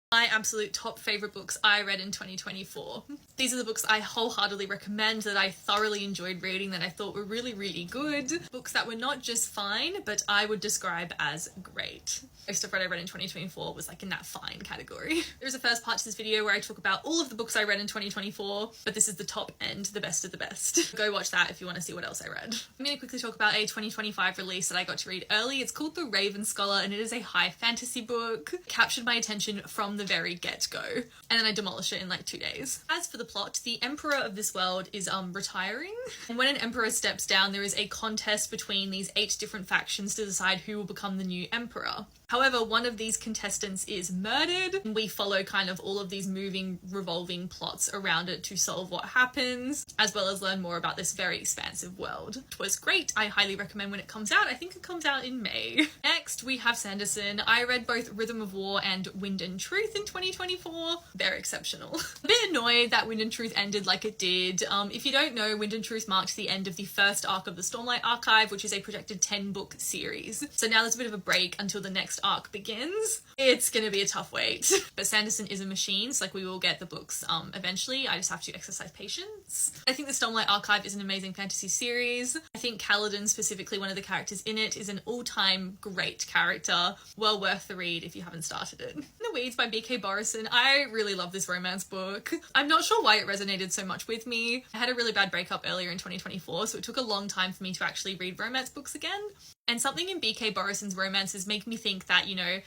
My absolute top favourite books I read in 2024. These are the books I wholeheartedly recommend, that I thoroughly enjoyed reading, that I thought were really, really good. Books that were not just fine, but I would describe as great. Most of what I read in 2024 was like in that fine category. There's a first part to this video where I talk about all of the books I read in 2024, but this is the top end, the best of the best. Go watch that if you want to see what else I read. I'm going to quickly talk about a 2025 release that I got to read early. It's called The Raven Scholar, and it is a high fantasy book. It captured my attention from the very get-go, and then I demolished it in like 2 days. As for the plot, the emperor of this world is retiring, and when an emperor steps down, there is a contest between these 8 different factions to decide who will become the new emperor. However, one of these contestants is murdered, and we follow kind of all of these moving, revolving plots around it to solve what happens, as well as learn more about this very expansive world. It was great. I highly recommend when it comes out. I think it comes out in May. Next, we have Sanderson. I read both Rhythm of War and Wind and Truth in 2024. They're exceptional. A bit annoyed that Wind and Truth ended like it did. If you don't know, Wind and Truth marked the end of the first arc of the Stormlight Archive, which is a projected 10-book series. So now there's a bit of a break until the next arc begins. It's gonna be a tough wait. But Sanderson is a machine, so like we will get the books eventually. I just have to exercise patience. I think the Stormlight Archive is an amazing fantasy series. I think Kaladin, specifically one of the characters in it, is an all-time great character. Well worth the read if you haven't started it. The Weeds by B.K. Borison. I really love this romance book. I'm not sure why it resonated so much with me. I had a really bad breakup earlier in 2024, so it took a long time for me to actually read romance books again. And something in B.K. Borison's romances make me think that, you know,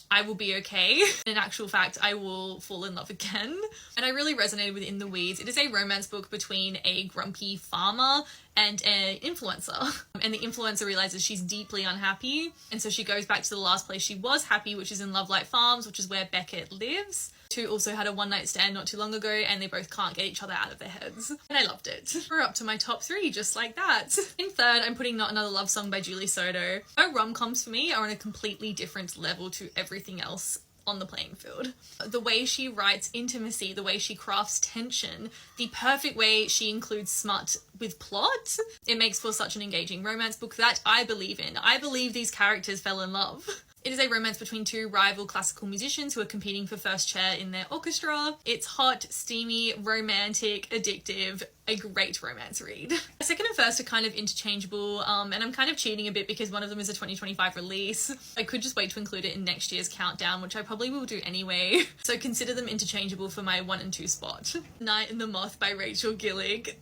I will be okay. In actual fact, I will fall in love again. And I really resonated with In the Weeds. It is a romance book between a grumpy farmer and an influencer. And the influencer realizes she's deeply unhappy. And so she goes back to the last place she was happy, which is in Lovelight Farms, which is where Beckett lives. Two also had a one-night stand not too long ago, and they both can't get each other out of their heads. And I loved it. We're up to my top 3, just like that. In third, I'm putting Not Another Love Song by Julie Soto. Her rom-coms for me are on a completely different level to everything else on the playing field. The way she writes intimacy, the way she crafts tension, the perfect way she includes smut with plot, it makes for such an engaging romance book that I believe in. I believe these characters fell in love. It is a romance between 2 rival classical musicians who are competing for first chair in their orchestra. It's hot, steamy, romantic, addictive, a great romance read. Second and first are kind of interchangeable, and I'm kind of cheating a bit because one of them is a 2025 release. I could just wait to include it in next year's countdown, which I probably will do anyway. So consider them interchangeable for my 1 and 2 spot. Night and the Moth by Rachel Gillig.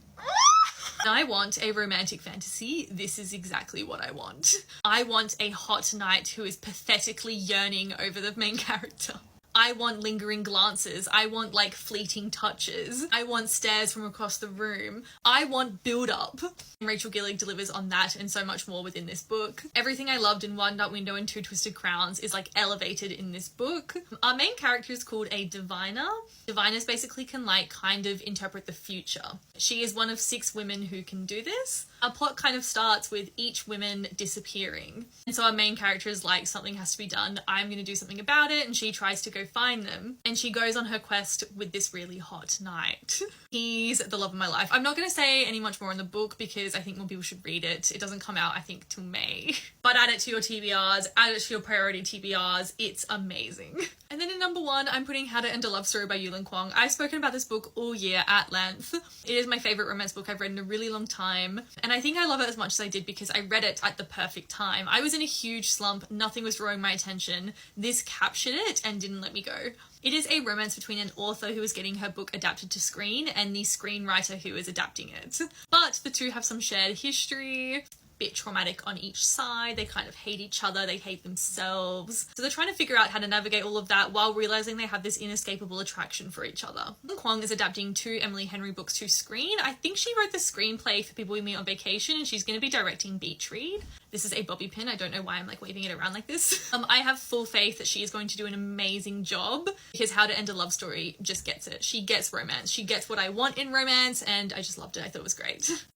I want a romantic fantasy. This is exactly what I want. I want a hot knight who is pathetically yearning over the main character. I want lingering glances. I want like fleeting touches. I want stares from across the room. I want build-up. Rachel Gillig delivers on that and so much more within this book. Everything I loved in One Dark Window and Two Twisted Crowns is like elevated in this book. Our main character is called a diviner. Diviners basically can like kind of interpret the future. She is one of 6 women who can do this. Our plot kind of starts with each woman disappearing. And so our main character is like, something has to be done. I'm going to do something about it. And she tries to go find them. And she goes on her quest with this really hot knight. He's the love of my life. I'm not going to say any much more in the book because I think more people should read it. It doesn't come out, I think, till May. But add it to your TBRs, add it to your priority TBRs. It's amazing. And then in number 1, I'm putting How to End a Love Story by Yulin Kwong. I've spoken about this book all year at length. It is my favorite romance book I've read in a really long time. And I think I love it as much as I did because I read it at the perfect time. I was in a huge slump. Nothing was drawing my attention. This captured it and didn't let me go. It is a romance between an author who is getting her book adapted to screen and the screenwriter who is adapting it. But the two have some shared history. Bit traumatic on each side. They kind of hate each other. They hate themselves. So they're trying to figure out how to navigate all of that while realizing they have this inescapable attraction for each other. Kwong is adapting 2 Emily Henry books to screen. I think she wrote the screenplay for People We Meet on Vacation, and she's going to be directing Beach Read. This is a bobby pin. I don't know why I'm like waving it around like this. I have full faith that she is going to do an amazing job because How to End a Love Story just gets it. She gets romance. She gets what I want in romance, and I just loved it. I thought it was great.